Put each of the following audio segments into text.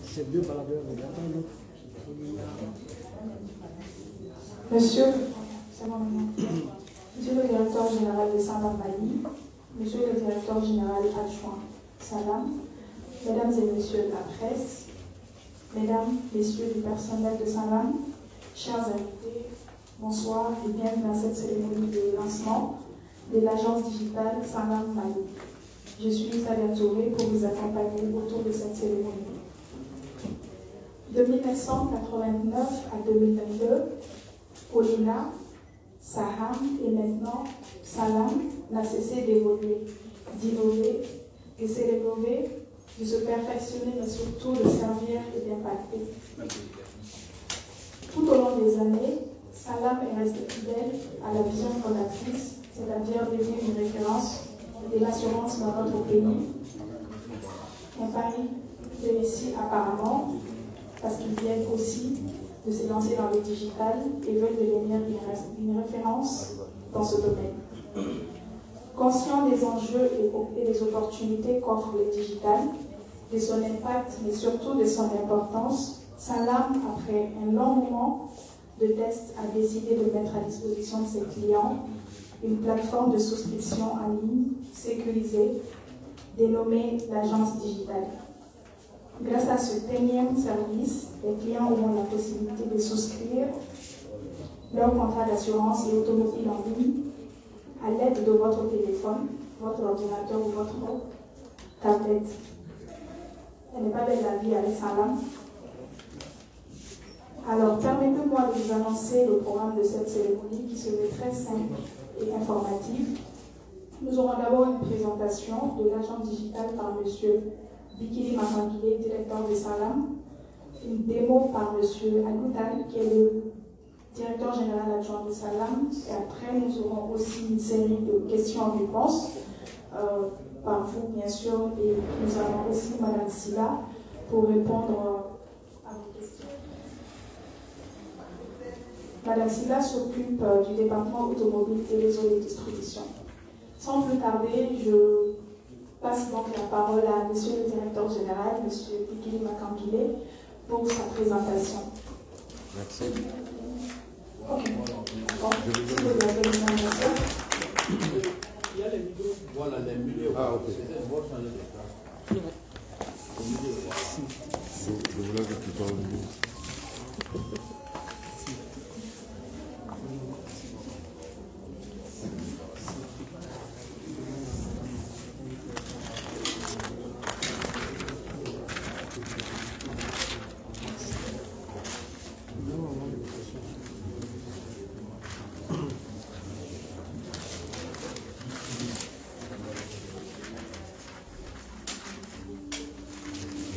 C'est deux baladeurs, Monsieur, c'est mon nom. Monsieur le directeur général de Salam Mali, Monsieur le directeur général adjoint Salam, Mesdames et Messieurs de la presse, Mesdames, Messieurs du personnel de Salam, chers invités, bonsoir et bienvenue à cette cérémonie de lancement de l'agence digitale Salam Mali. Je suis Salia Touré pour vous accompagner autour de cette cérémonie. De 1989 à 2022, Olina, Saham et maintenant Salam n'a cessé d'évoluer, d'innover, de se rénover, de se perfectionner, mais surtout de servir et d'impacter. Tout au long des années, Salam est resté fidèle à la vision fondatrice, c'est-à-dire devenir une référence de l'assurance dans notre pays. Un pari réussi apparemment, parce qu'ils viennent aussi de se lancer dans le digital et veulent devenir une référence dans ce domaine. Conscient des enjeux et des opportunités qu'offre le digital, de son impact, mais surtout de son importance, Salam, après un long moment de tests, a décidé de mettre à disposition de ses clients une plateforme de souscription en ligne sécurisée dénommée l'agence digitale. Grâce à ce énième service, les clients auront la possibilité de souscrire leur contrat d'assurance et automobile en ligne à l'aide de votre téléphone, votre ordinateur ou votre tablette. Elle n'est pas belle la vie avec Salam. Alors, permettez-moi de vous annoncer le programme de cette cérémonie qui se veut très simple et informatif. Nous aurons d'abord une présentation de l'agence digitale par M. Bikili Makangile, directeur de Salam, une démo par M. Agoutal, qui est le directeur général adjoint de Salam, et après nous aurons aussi une série de questions-réponses par vous, bien sûr, et nous avons aussi Mme Silla pour répondre à vos questions. Mme Silla s'occupe du département automobile et réseau de distribution. Sans plus tarder, je passe donc la parole à Monsieur le directeur général, M. Bikili Makangile, pour sa présentation. Merci. Ok. Bon, si vous avez une présentation. Il y a les micros. Voilà, les milieux. Ah, ok. C'est bon, changer de place. Au milieu, voilà. Je voulais que tu parles de vous.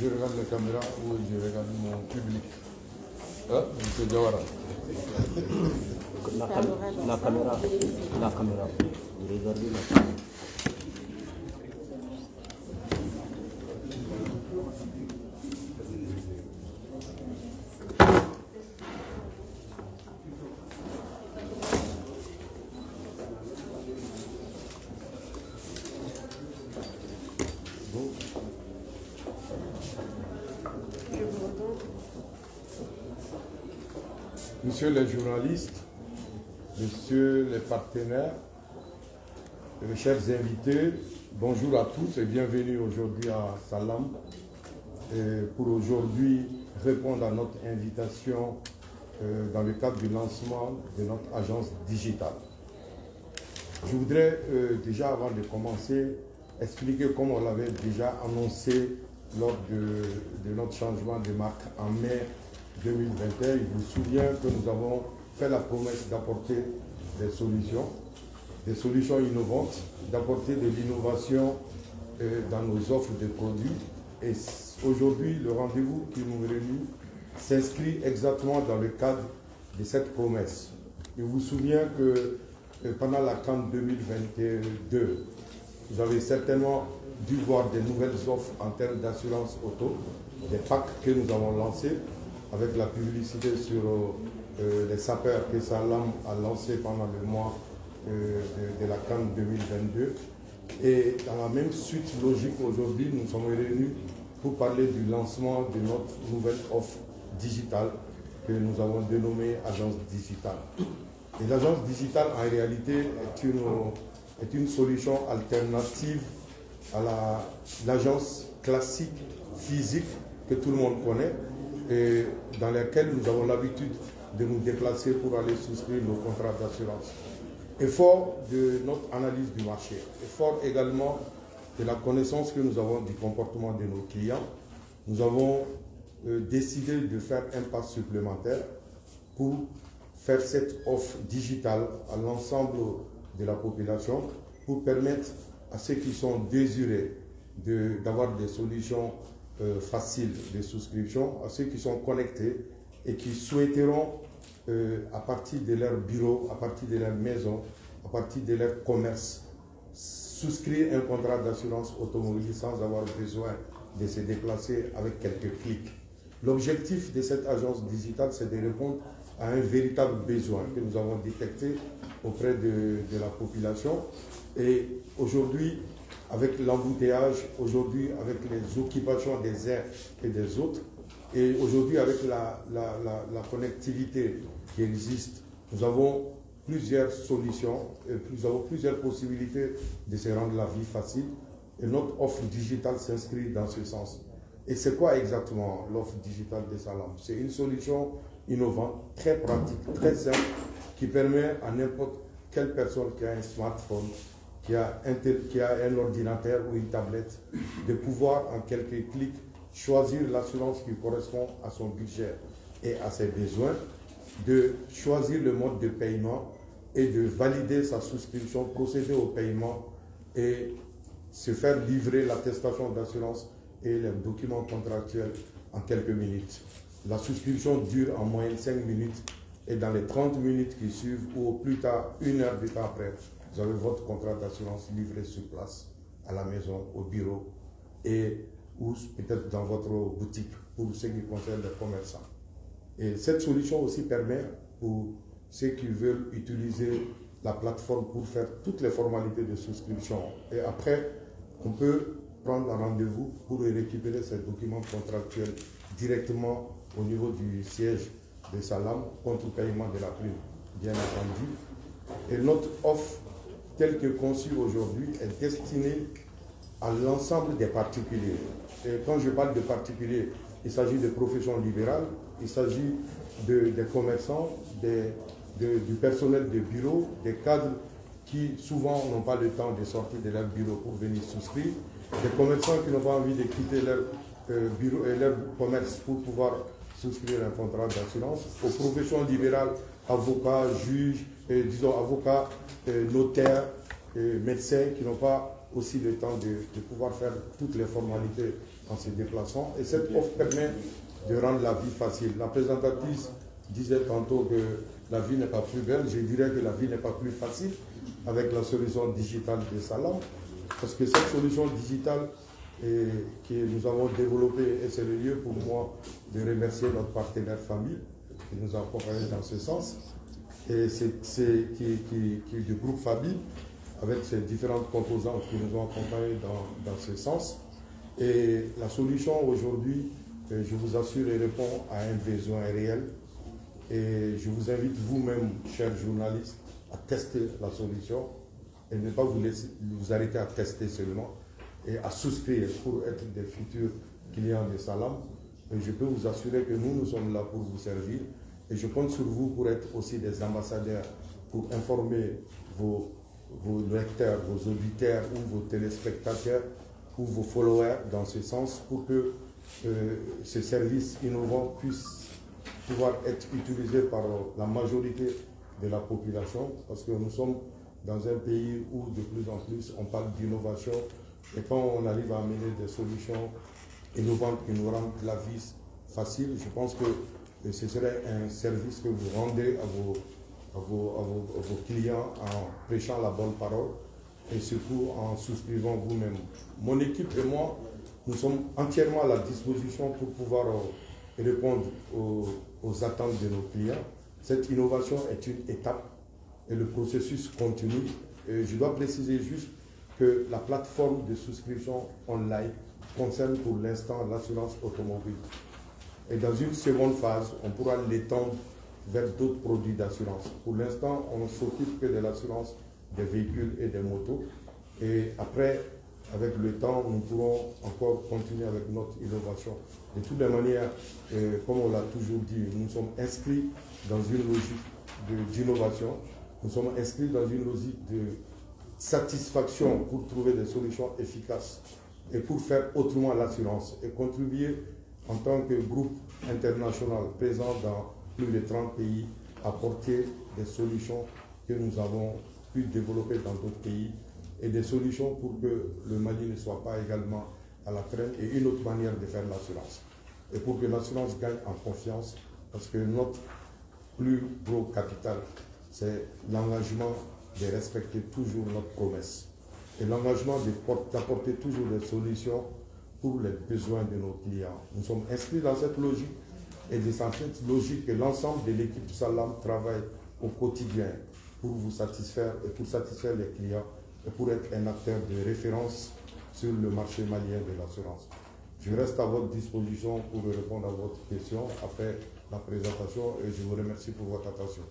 Je regarde la caméra ou je regarde mon public. Ah, M. Diawara. La caméra. Regardez la caméra. Messieurs les journalistes, messieurs les partenaires, les chers invités, bonjour à tous et bienvenue aujourd'hui à Salam pour aujourd'hui répondre à notre invitation dans le cadre du lancement de notre agence digitale. Je voudrais déjà, avant de commencer, expliquer comme on l'avait déjà annoncé lors de notre changement de marque en mai 2021. Il vous souvient que nous avons fait la promesse d'apporter des solutions innovantes, d'apporter de l'innovation dans nos offres de produits. Et aujourd'hui, le rendez-vous qui nous réunit s'inscrit exactement dans le cadre de cette promesse. Il vous souvient que pendant la CAN 2022, vous avez certainement dû voir des nouvelles offres en termes d'assurance auto, des packs que nous avons lancés, avec la publicité sur les sapeurs que Salam a lancé pendant le mois de la CAN 2022. Et dans la même suite logique, aujourd'hui, nous sommes réunis pour parler du lancement de notre nouvelle offre digitale que nous avons dénommée Agence Digitale. Et l'Agence Digitale, en réalité, est une solution alternative à l'agence classique, physique, que tout le monde connaît, et dans laquelle nous avons l'habitude de nous déplacer pour aller souscrire nos contrats d'assurance. Et fort de notre analyse du marché, et fort également de la connaissance que nous avons du comportement de nos clients, nous avons décidé de faire un pas supplémentaire pour faire cette offre digitale à l'ensemble de la population pour permettre à ceux qui sont désirés d'avoir des solutions faciles de souscription, à ceux qui sont connectés et qui souhaiteront, à partir de leur bureau, à partir de leur maison, à partir de leur commerce, souscrire un contrat d'assurance automobile sans avoir besoin de se déplacer avec quelques clics. L'objectif de cette agence digitale, c'est de répondre à un véritable besoin que nous avons détecté auprès de la population. Et aujourd'hui, avec l'embouteillage, aujourd'hui avec les occupations des uns et des autres, et aujourd'hui avec la connectivité qui existe, nous avons plusieurs solutions, et nous avons plusieurs possibilités de se rendre la vie facile. Et notre offre digitale s'inscrit dans ce sens. Et c'est quoi exactement l'offre digitale de Salam? C'est une solution innovante, très pratique, très simple, qui permet à n'importe quelle personne qui a un smartphone, qui a un ordinateur ou une tablette, de pouvoir en quelques clics choisir l'assurance qui correspond à son budget et à ses besoins, de choisir le mode de paiement et de valider sa souscription, procéder au paiement et se faire livrer l'attestation d'assurance et les documents contractuels en quelques minutes. La souscription dure en moyenne 5 minutes et dans les 30 minutes qui suivent ou au plus tard 1 heure de temps après, vous avez votre contrat d'assurance livré sur place, à la maison, au bureau et ou peut-être dans votre boutique pour ce qui concerne les commerçants. Et cette solution aussi permet pour ceux qui veulent utiliser la plateforme pour faire toutes les formalités de souscription. Et après, on peut prendre un rendez-vous pour récupérer ces documents contractuels directement au niveau du siège de Salam contre paiement de la prime, bien entendu. Et notre offre, telle que conçue aujourd'hui, est destinée à l'ensemble des particuliers. Et quand je parle de particuliers, il s'agit de professions libérales, il s'agit des commerçants, du personnel de bureau, des cadres qui souvent n'ont pas le temps de sortir de leur bureau pour venir souscrire, des commerçants qui n'ont pas envie de quitter leur bureau et leur commerce pour pouvoir souscrire un contrat d'assurance, aux professions libérales, avocats, juges, avocats, notaires, médecins qui n'ont pas aussi le temps de pouvoir faire toutes les formalités en se déplaçant. Et cette offre permet de rendre la vie facile. La présentatrice disait tantôt que la vie n'est pas plus belle, je dirais que la vie n'est pas plus facile avec la solution digitale de Salam, parce que cette solution digitale que nous avons développée, et c'est le lieu pour moi de remercier notre partenaire famille qui nous a accompagnés dans ce sens, et qui est du groupe Fabi, avec ses différentes composantes qui nous ont accompagnés dans ce sens. Et la solution aujourd'hui, je vous assure, répond à un besoin réel. Et je vous invite vous-même, chers journalistes, à tester la solution et ne pas vous arrêter à tester seulement et à souscrire pour être des futurs clients de Salam. Et je peux vous assurer que nous sommes là pour vous servir et je compte sur vous pour être aussi des ambassadeurs, pour informer vos lecteurs, vos auditeurs ou vos téléspectateurs ou vos followers dans ce sens pour que ce service innovant puisse pouvoir être utilisé par la majorité de la population, parce que nous sommes dans un pays où de plus en plus on parle d'innovation, et quand on arrive à amener des solutions innovantes qui nous rendent la vie facile, je pense que ce serait un service que vous rendez à vos clients en prêchant la bonne parole et surtout en souscrivant vous-même. Mon équipe et moi, nous sommes entièrement à la disposition pour pouvoir répondre aux attentes de nos clients. Cette innovation est une étape et le processus continue. Et je dois préciser juste que la plateforme de souscription online concerne pour l'instant l'assurance automobile. Et dans une seconde phase, on pourra l'étendre vers d'autres produits d'assurance. Pour l'instant, on ne s'occupe que de l'assurance des véhicules et des motos. Et après, avec le temps, nous pourrons encore continuer avec notre innovation. De toutes les manières, comme on l'a toujours dit, nous sommes inscrits dans une logique d'innovation. Nous sommes inscrits dans une logique de satisfaction pour trouver des solutions efficaces et pour faire autrement l'assurance et contribuer en tant que groupe international présent dans plus de 30 pays à porter des solutions que nous avons pu développer dans d'autres pays et des solutions pour que le Mali ne soit pas également à la traîne et une autre manière de faire l'assurance. Et pour que l'assurance gagne en confiance, parce que notre plus gros capital, c'est l'engagement de respecter toujours notre promesse et l'engagement d'apporter toujours des solutions pour les besoins de nos clients. Nous sommes inscrits dans cette logique et c'est dans cette logique que l'ensemble de l'équipe Salam travaille au quotidien pour vous satisfaire et pour satisfaire les clients et pour être un acteur de référence sur le marché malien de l'assurance. Je reste à votre disposition pour répondre à votre question après la présentation et je vous remercie pour votre attention.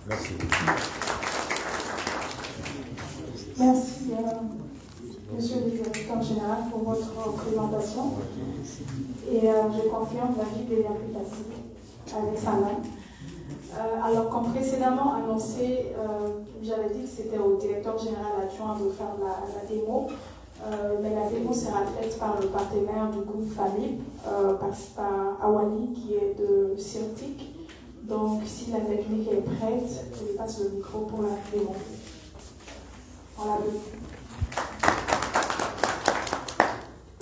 Merci. Merci, Monsieur le Directeur Général, pour votre présentation. Et je confirme l'avis de l'application avec Salam. Alors, comme précédemment annoncé, j'avais dit que c'était au Directeur Général adjoint de faire la démo. Mais la démo sera faite par le partenaire du groupe Famille, par Awali, qui est de Cirtic. Donc, si la technique est prête, je lui passe le micro pour la démo. Voilà.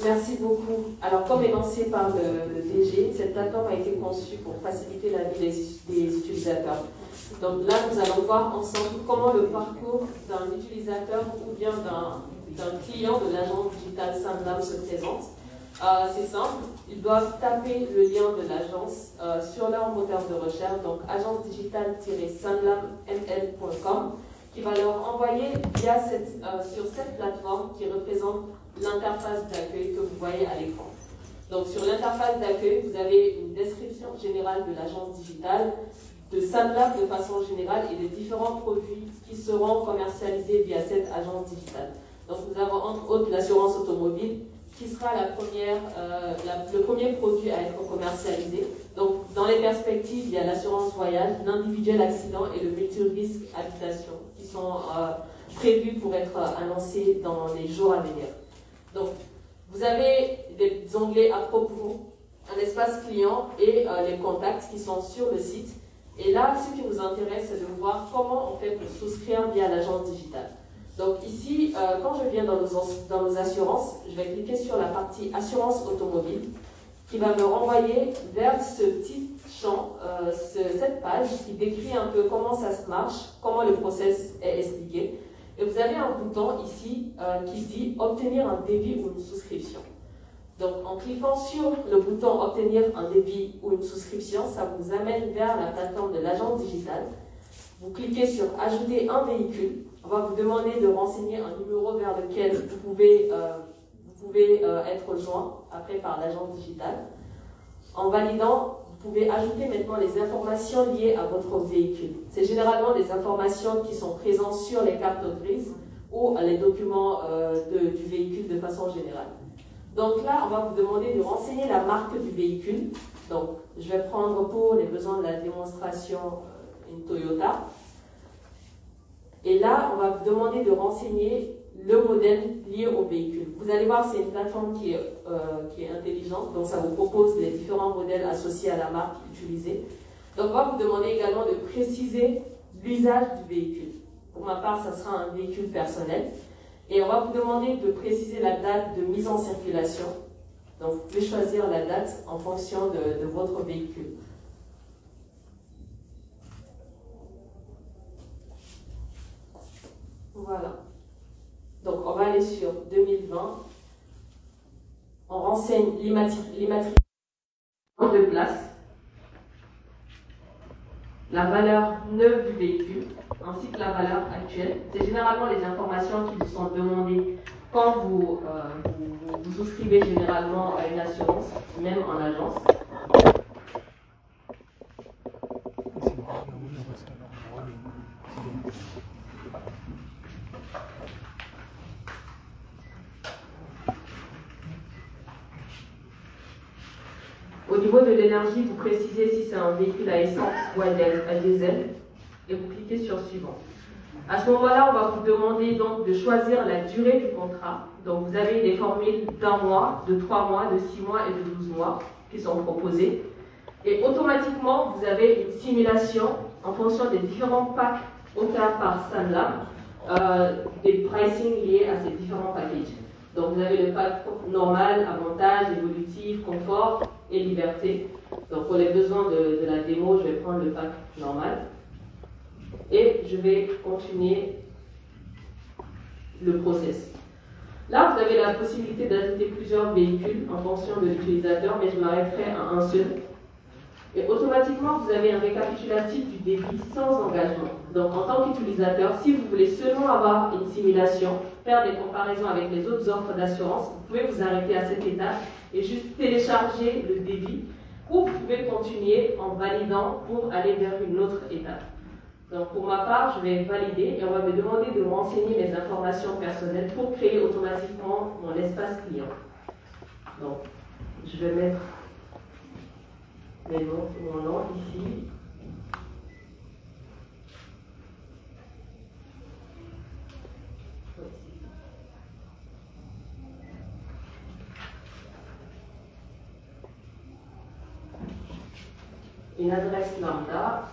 Merci beaucoup. Alors, comme énoncé par le DG, cette plateforme a été conçue pour faciliter la vie des utilisateurs. Donc là, nous allons voir ensemble comment le parcours d'un utilisateur ou bien d'un client de l'agence digitale Sanlam se présente. C'est simple, ils doivent taper le lien de l'agence sur leur moteur de recherche, donc agence-digitale-sanlamml.com, qui va leur envoyer sur cette plateforme qui représente l'interface d'accueil que vous voyez à l'écran. Donc sur l'interface d'accueil, vous avez une description générale de l'agence digitale, de Sanlam de façon générale et des différents produits qui seront commercialisés via cette agence digitale. Donc nous avons entre autres l'assurance automobile qui sera le premier produit à être commercialisé. Donc dans les perspectives, il y a l'assurance voyage, l'individuel accident et le multirisque habitation qui sont prévus pour être annoncés dans les jours à venir. Donc vous avez des onglets à propos, un espace client et les contacts qui sont sur le site. Et là, ce qui nous intéresse, c'est de voir comment on fait pour souscrire via l'agence digitale. Donc ici, quand je viens dans nos assurances, je vais cliquer sur la partie assurance automobile qui va me renvoyer vers ce petit champ, cette page qui décrit un peu comment ça se marche, comment le process est expliqué. Et vous avez un bouton ici qui dit « Obtenir un débit ou une souscription ». Donc en cliquant sur le bouton « Obtenir un débit ou une souscription », ça vous amène vers la plateforme de l'agence digitale. Vous cliquez sur « Ajouter un véhicule ». On va vous demander de renseigner un numéro vers lequel vous pouvez être joint après par l'agence digitale. En validant, vous pouvez ajouter maintenant les informations liées à votre véhicule. C'est généralement des informations qui sont présentes sur les cartes grises ou les documents du véhicule de façon générale. Donc là, on va vous demander de renseigner la marque du véhicule. Donc, je vais prendre pour les besoins de la démonstration une Toyota. Et là, on va vous demander de renseigner le modèle lié au véhicule. Vous allez voir, c'est une plateforme qui est intelligente, donc ça vous propose les différents modèles associés à la marque utilisée. Donc on va vous demander également de préciser l'usage du véhicule. Pour ma part, ça sera un véhicule personnel. Et on va vous demander de préciser la date de mise en circulation. Donc vous pouvez choisir la date en fonction de votre véhicule. Voilà. Donc on va aller sur 2020. On renseigne l'immatriculation de place, la valeur neuve du véhicule, ainsi que la valeur actuelle. C'est généralement les informations qui nous sont demandées quand vous souscrivez généralement à une assurance, même en agence. Au niveau de l'énergie, vous précisez si c'est un véhicule à essence ou à diesel et vous cliquez sur suivant. À ce moment-là, on va vous demander donc de choisir la durée du contrat. Donc vous avez des formules d'1 mois, de 3 mois, de 6 mois et de 12 mois qui sont proposées. Et automatiquement, vous avez une simulation en fonction des différents packs offerts par Sanlam, des pricing liés à ces différents packages. Donc vous avez le pack normal, avantage, évolutif, confort et liberté. Donc pour les besoins de la démo, je vais prendre le pack normal. Et je vais continuer le process. Là, vous avez la possibilité d'ajouter plusieurs véhicules en fonction de l'utilisateur, mais je m'arrêterai à un seul. Et automatiquement, vous avez un récapitulatif du débit sans engagement. Donc, en tant qu'utilisateur, si vous voulez seulement avoir une simulation, faire des comparaisons avec les autres offres d'assurance, vous pouvez vous arrêter à cette étape et juste télécharger le débit, ou vous pouvez continuer en validant pour aller vers une autre étape. Donc, pour ma part, je vais valider et on va me demander de renseigner mes informations personnelles pour créer automatiquement mon espace client. Donc, je vais mettre mon nom ici. Une adresse lambda.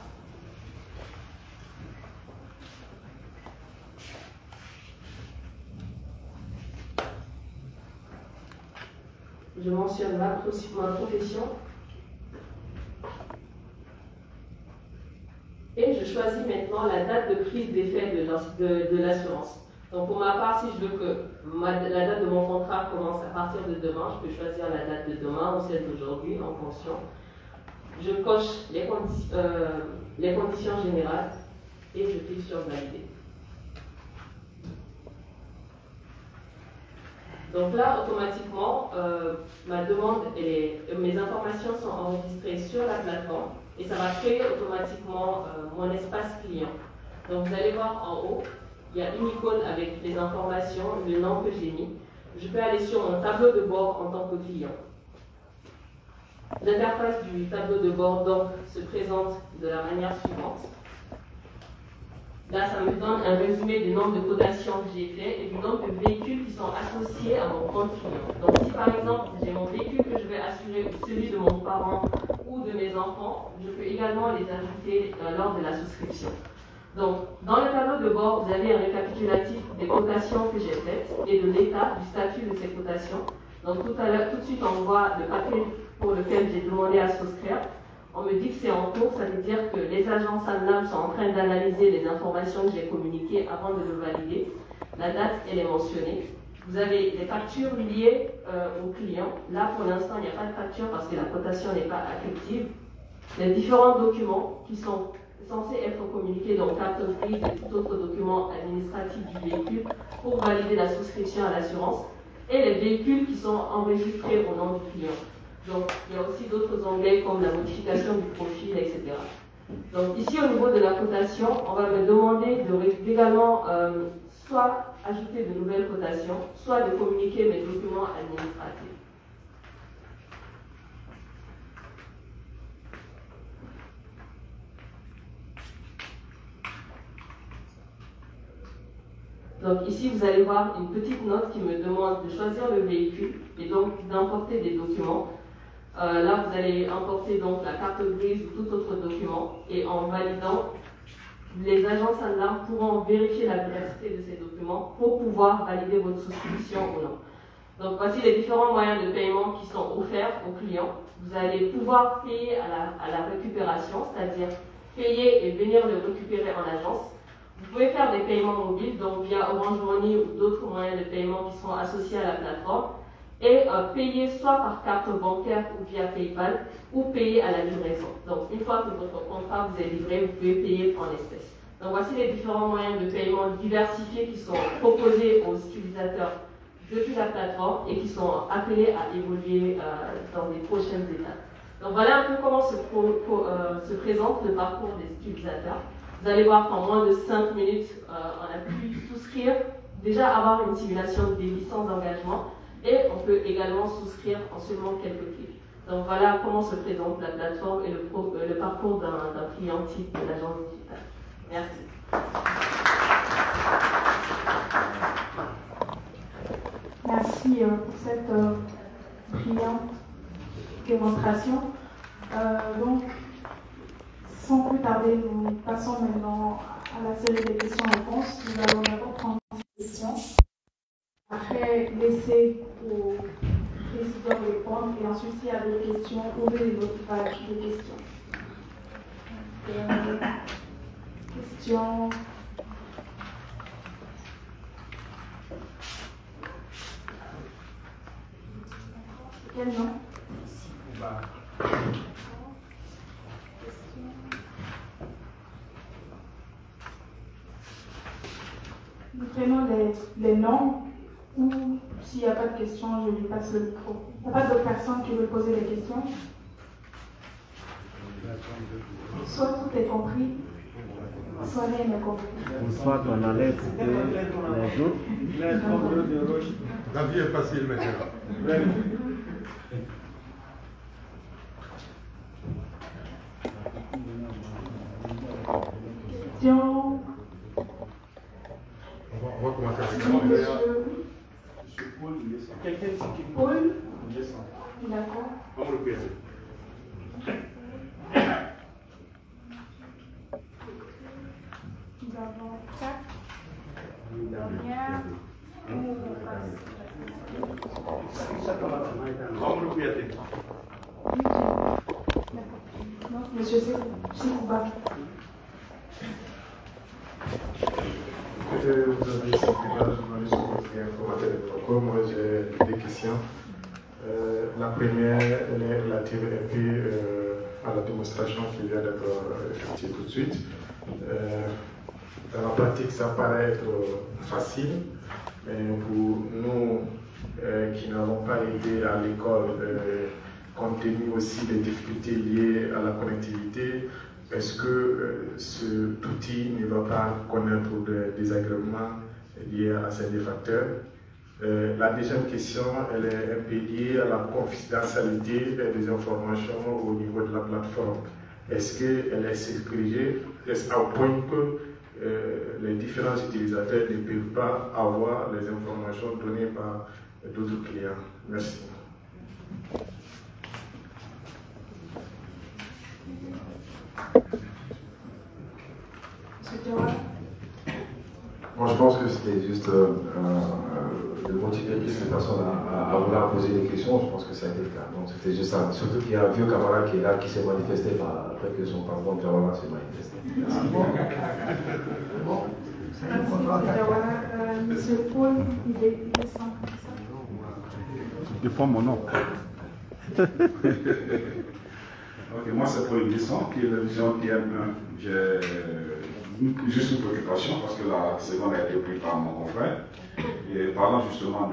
Je mentionne ma profession. Et je choisis maintenant la date de prise d'effet de l'assurance. Donc pour ma part, si je veux que la date de mon contrat commence à partir de demain, je peux choisir la date de demain ou celle d'aujourd'hui en fonction. Je coche les conditions générales et je clique sur valider. Donc là, automatiquement, ma demande et mes informations sont enregistrées sur la plateforme et ça va créer automatiquement mon espace client. Donc vous allez voir en haut, il y a une icône avec les informations, le nom que j'ai mis. Je peux aller sur mon tableau de bord en tant que client. L'interface du tableau de bord donc se présente de la manière suivante. Là, ça me donne un résumé du nombre de cotations que j'ai fait et du nombre de véhicules qui sont associés à mon compte client. Donc, si par exemple, j'ai mon véhicule que je vais assurer ou celui de mon parent ou de mes enfants, je peux également les ajouter lors de la souscription. Donc, dans le tableau de bord, vous avez un récapitulatif des cotations que j'ai faites et de l'état du statut de ces cotations. Donc, tout de suite, on voit le papier pour lequel j'ai demandé à souscrire. On me dit que c'est en cours, ça veut dire que les agents Sanlam sont en train d'analyser les informations que j'ai communiquées avant de le valider. La date, elle est mentionnée. Vous avez les factures liées au client. Là, pour l'instant, il n'y a pas de facture parce que la cotation n'est pas effective. Les différents documents qui sont censés être communiqués, donc carte grise et tout autre document administratif du véhicule pour valider la souscription à l'assurance. Et les véhicules qui sont enregistrés au nom du client. Donc, il y a aussi d'autres onglets comme la modification du profil, etc. Donc, ici, au niveau de la cotation, on va me demander d'également soit ajouter de nouvelles cotations, soit de communiquer mes documents administratifs. Donc ici, vous allez voir une petite note qui me demande de choisir le véhicule et donc d'importer des documents. Là, vous allez importer donc la carte grise ou tout autre document et en validant, les agents Sanlam pourront vérifier la véracité de ces documents pour pouvoir valider votre souscription ou non. Donc voici les différents moyens de paiement qui sont offerts aux clients. Vous allez pouvoir payer à la récupération, c'est-à-dire payer et venir le récupérer en agence. Vous pouvez faire des paiements mobiles, donc via Orange Money ou d'autres moyens de paiement qui sont associés à la plateforme, et payer soit par carte bancaire ou via PayPal, ou payer à la livraison. Donc une fois que votre contrat vous est livré, vous pouvez payer en espèces. Donc voici les différents moyens de paiement diversifiés qui sont proposés aux utilisateurs depuis la plateforme et qui sont appelés à évoluer dans les prochaines étapes. Donc voilà un peu comment se présente le parcours des utilisateurs. Vous allez voir qu'en moins de 5 minutes, on a pu souscrire, déjà avoir une simulation des licences d'engagement, et on peut également souscrire en seulement quelques clics. Donc voilà comment se présente la plateforme et le parcours d'un client type de l'agence digitale. Merci. Merci pour cette brillante démonstration. Donc, sans plus tarder, nous passons maintenant à la série des questions-réponses. Nous allons d'abord prendre des questions, après laisser aux présidents répondre, et ensuite, s'il y a des questions, ouvrez les autres pages de questions. Questions. Quel nom? Nous prenons les noms, ou s'il n'y a pas de questions, je lui passe le micro. Il n'y a pas d'autres personnes qui veulent poser des questions? Soit tout est compris, soit rien n'est compris. Soit on enlève les autres. La vie est facile maintenant. Question. On va commencer avec Monsieur Paul. Paul. D'accord. On répète. Nous avons 4. Dernière. Monsieur Sikouba. Vous avez journaliste informateur de Proco. Moi, j'ai deux questions. La première, elle est relative un peu à la démonstration qui vient d'être effectuée tout de suite. Dans la pratique, ça paraît être facile, mais pour nous qui n'avons pas été à l'école, compte tenu aussi des difficultés liées à la connectivité, est-ce que cet outil ne va pas connaître des désagréments liés à ces deux facteurs? La deuxième question, elle est un peu liée à la confidentialité des informations au niveau de la plateforme. Est-ce qu'elle est sécurisée au point que les différents utilisateurs ne peuvent pas avoir les informations données par d'autres clients? Merci. Moi, je pense que c'était juste de motiver plus les personnes à vouloir poser des questions. Je pense que ça a été le cas. Donc, c'était juste ça. Surtout qu'il y a un vieux camarade qui est là, qui s'est manifesté après que son patron de Jawara s'est manifesté. Merci. Bon. Monsieur Paul, il est sans. Je prends mon nom. Ok, moi c'est Paul Lisson, qui est le vision TM1. J'ai juste une préoccupation parce que la seconde a été prise par mon confrère. Et parlant justement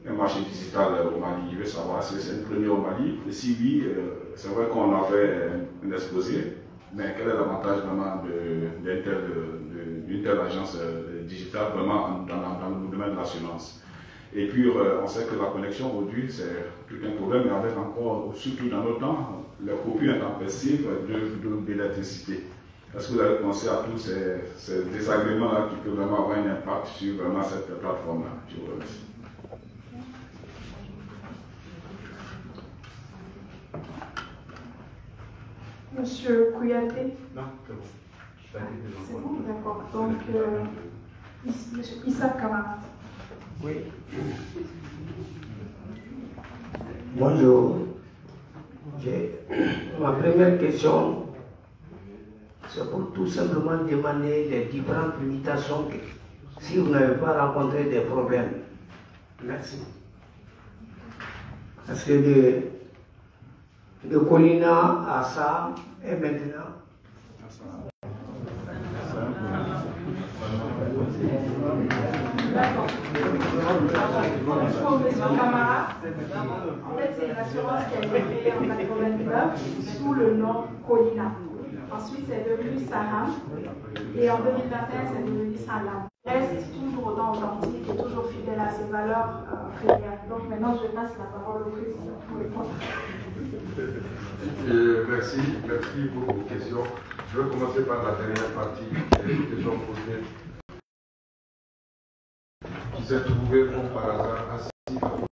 d'un marché digital au Mali, je veux savoir si c'est une première au Mali. Et si oui, c'est vrai qu'on a fait un exposé, mais quel est l'avantage vraiment d'une telle agence digitale vraiment dans le domaine de l'assurance? Et puis, on sait que la connexion aujourd'hui, c'est tout un problème, mais avec encore, surtout dans nos temps, les coupures intempestives d'électricité. Est-ce que vous avez pensé à tous ces désagréments-là qui peuvent vraiment avoir un impact sur vraiment cette plateforme-là? Je vous remercie. Monsieur Kouyaté. Non, c'est bon. C'est bon, d'accord. Donc, Monsieur Issa Kamara. Oui. Bonjour. Ma première question, c'est pour tout simplement demander les différentes limitations si vous n'avez pas rencontré des problèmes. Merci. Parce que de Colina à ça, et maintenant. D'accord. Monsieur Camara, en fait, c'est une assurance qui a été créée en 1989 sous le nom Colina. Ensuite, c'est devenu Saham. Et en 2021, c'est devenu Salam. Reste toujours autant authentique et toujours fidèle à ses valeurs premières. Donc maintenant, je passe la parole au président pour répondre. Merci pour vos questions. Je vais commencer par la dernière partie des questions posées. Qui s'est trouvé comme par hasard assis